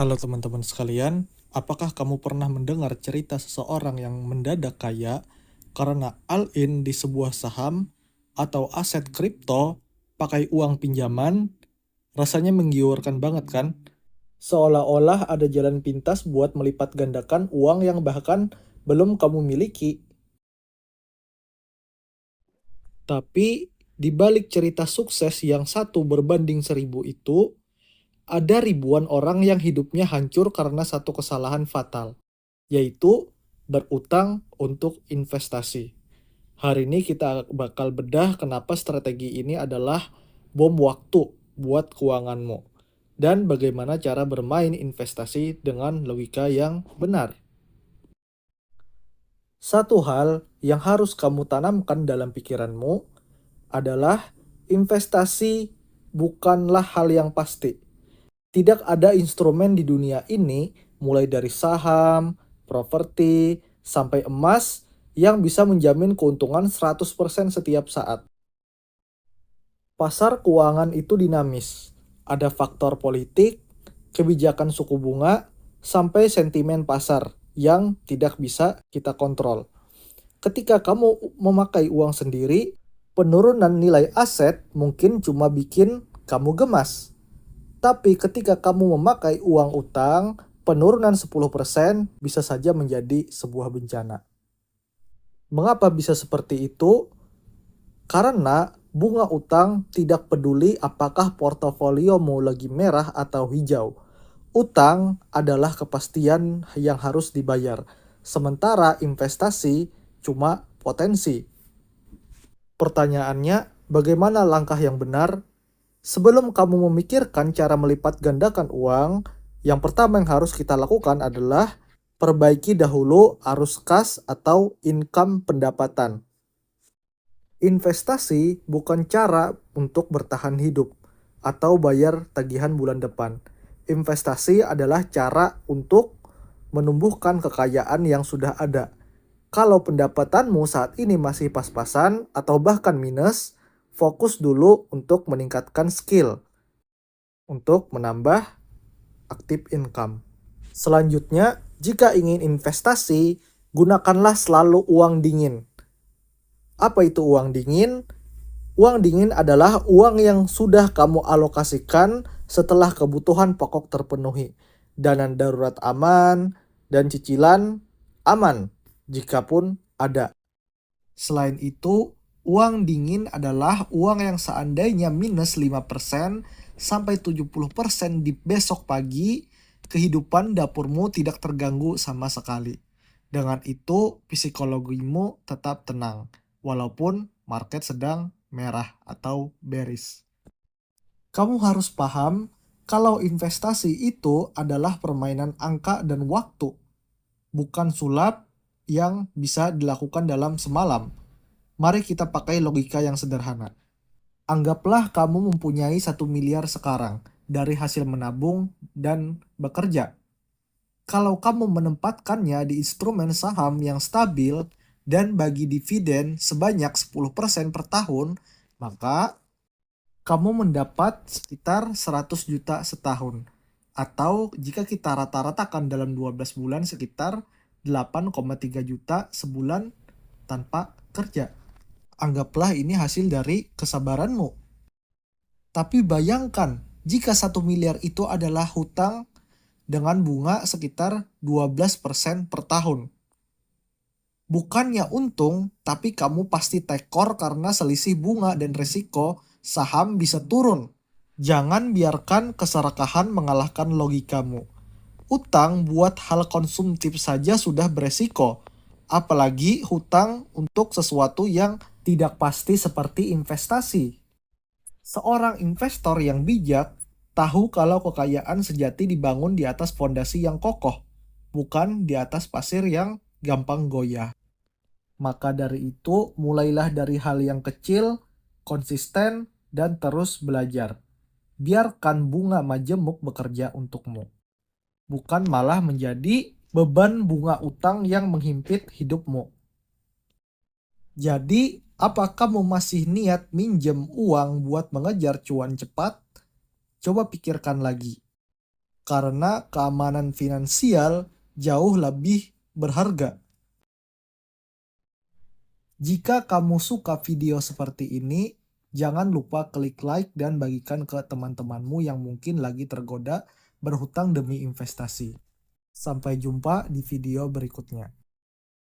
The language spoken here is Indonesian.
Halo teman-teman sekalian, apakah kamu pernah mendengar cerita seseorang yang mendadak kaya karena all-in di sebuah saham atau aset kripto pakai uang pinjaman? Rasanya menggiurkan banget kan? Seolah-olah ada jalan pintas buat melipat gandakan uang yang bahkan belum kamu miliki. Tapi di balik cerita sukses yang satu berbanding seribu itu, ada ribuan orang yang hidupnya hancur karena satu kesalahan fatal, yaitu berutang untuk investasi. Hari ini kita bakal bedah kenapa strategi ini adalah bom waktu buat keuanganmu dan bagaimana cara bermain investasi dengan logika yang benar. Satu hal yang harus kamu tanamkan dalam pikiranmu adalah investasi bukanlah hal yang pasti. Tidak ada instrumen di dunia ini, mulai dari saham, properti, sampai emas, yang bisa menjamin keuntungan 100% setiap saat. Pasar keuangan itu dinamis. Ada faktor politik, kebijakan suku bunga, sampai sentimen pasar yang tidak bisa kita kontrol. Ketika kamu memakai uang sendiri, penurunan nilai aset mungkin cuma bikin kamu gemas. Tapi ketika kamu memakai uang utang, penurunan 10% bisa saja menjadi sebuah bencana. Mengapa bisa seperti itu? Karena bunga utang tidak peduli apakah portofoliomu lagi merah atau hijau. Utang adalah kepastian yang harus dibayar, sementara investasi cuma potensi. Pertanyaannya, bagaimana langkah yang benar? Sebelum kamu memikirkan cara melipat gandakan uang, yang pertama yang harus kita lakukan adalah perbaiki dahulu arus kas atau income pendapatan. Investasi bukan cara untuk bertahan hidup atau bayar tagihan bulan depan. Investasi adalah cara untuk menumbuhkan kekayaan yang sudah ada. Kalau pendapatanmu saat ini masih pas-pasan atau bahkan minus, fokus dulu untuk meningkatkan skill untuk menambah active income. Selanjutnya, jika ingin investasi, gunakanlah selalu uang dingin. Apa itu uang dingin? Uang dingin adalah uang yang sudah kamu alokasikan setelah kebutuhan pokok terpenuhi. Dana darurat aman, dan cicilan aman, jikapun ada. Selain itu, uang dingin adalah uang yang seandainya minus 5% sampai 70% di besok pagi, kehidupan dapurmu tidak terganggu sama sekali. Dengan itu, psikologimu tetap tenang, walaupun market sedang merah atau bearish. Kamu harus paham kalau investasi itu adalah permainan angka dan waktu, bukan sulap yang bisa dilakukan dalam semalam. Mari kita pakai logika yang sederhana. Anggaplah kamu mempunyai 1 miliar sekarang dari hasil menabung dan bekerja. Kalau kamu menempatkannya di instrumen saham yang stabil dan bagi dividen sebanyak 10% per tahun, maka kamu mendapat sekitar 100 juta setahun. Atau jika kita rata-ratakan dalam 12 bulan sekitar 8,3 juta sebulan tanpa kerja. Anggaplah ini hasil dari kesabaranmu. Tapi bayangkan jika 1 miliar itu adalah hutang dengan bunga sekitar 12% per tahun. Bukannya untung, tapi kamu pasti tekor karena selisih bunga dan resiko saham bisa turun. Jangan biarkan keserakahan mengalahkan logikamu. Utang buat hal konsumtif saja sudah beresiko, apalagi hutang untuk sesuatu yang tidak pasti seperti investasi. Seorang investor yang bijak tahu kalau kekayaan sejati dibangun di atas fondasi yang kokoh, bukan di atas pasir yang gampang goyah. Maka dari itu, mulailah dari hal yang kecil, konsisten, dan terus belajar. Biarkan bunga majemuk bekerja untukmu, bukan malah menjadi beban bunga utang yang menghimpit hidupmu. Jadi, apa kamu masih niat minjem uang buat mengejar cuan cepat? Coba pikirkan lagi. karena keamanan finansial jauh lebih berharga. Jika kamu suka video seperti ini, jangan lupa klik like dan bagikan ke teman-temanmu yang mungkin lagi tergoda berhutang demi investasi. Sampai jumpa di video berikutnya.